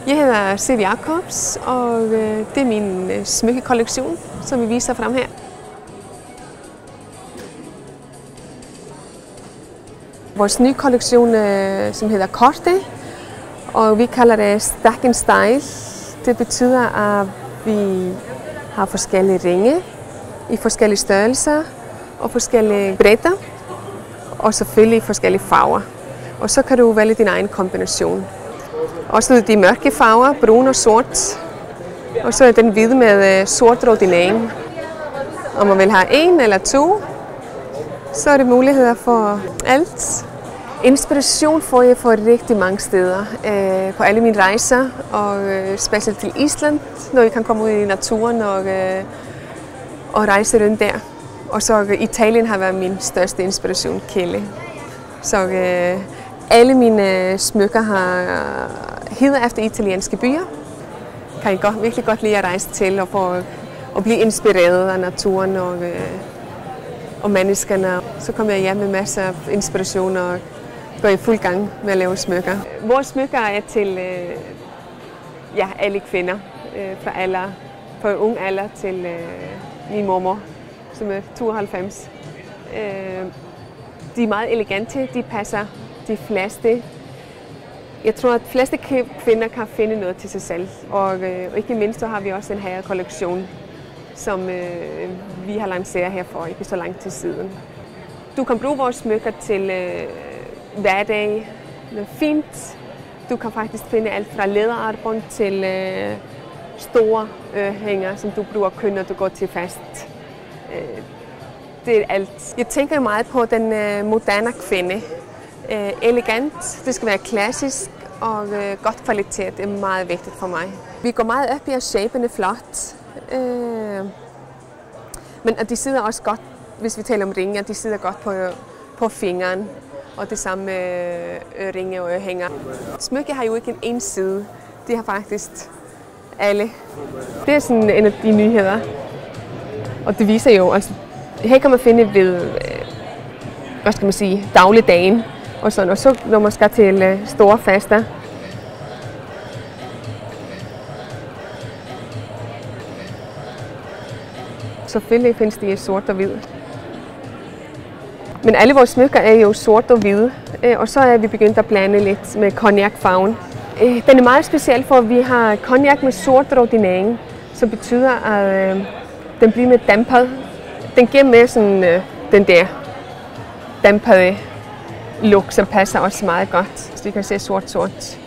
Jeg hedder Siv Jacobs, og det er min smykkekollektion, som vi viser frem her. Vores nye kollektion, som hedder Korte, og vi kalder det Stack and Style. Det betyder, at vi har forskellige ringe i forskellige størrelser og forskellige bredder, og selvfølgelig forskellige farver. Og så kan du vælge din egen kombination. Også de mørke farver, brun og sort. Og så er den hvide med sort rodinering. Om man vil have en eller to, så er det muligheder for alt. Inspiration får jeg fra rigtig mange steder på alle mine rejser, og specielt til Island, når jeg kan komme ud i naturen og rejse rundt der. Og så Italien har været min største inspirationskilde. Så alle mine smykker hedder efter italienske byer. Kan jeg virkelig godt lide at rejse til og blive inspireret af naturen og menneskerne. Så kommer jeg hjem med masser af inspiration og går i fuld gang med at lave smykker. Vores smykker er til alle kvinder, fra ung alder til min mormor, som er 92. De er meget elegante, de passer de fleste. Jeg tror, at de fleste kvinder kan finde noget til sig selv. Og ikke mindst så har vi også en herrekollektion, som vi har lanceret her for ikke så lang tid siden. Du kan bruge vores smykker til hverdag, noget fint. Du kan faktisk finde alt fra læderarmbånd til store hænger, som du bruger kun, når du går til fest. Det er alt. Jeg tænker meget på den moderne kvinde. Elegant, det skal være klassisk og godt kvalitet, det er meget vigtigt for mig. Vi går meget op i at shapene flot, men de sidder også godt, hvis vi taler om ringe, de sidder godt på fingeren, og det samme med ringe og ørehænger. Smykke har jo ikke en side, de har faktisk alle. Det er sådan en af de nyheder, og det viser jo, altså her kan man finde ved, hvad skal man sige, dagligdagen. Og så når man skal til store fester. Selvfølgelig findes de i sort og hvid. Men alle vores smykker er jo sort og hvide, og så er vi begyndt at blande lidt med cognacfarven. Den er meget speciel, for vi har cognac med sort rodinering, som betyder, at den bliver mere dampet. Den giver mere sådan den der dampede look, som passer også meget godt. Så vi kan se sort.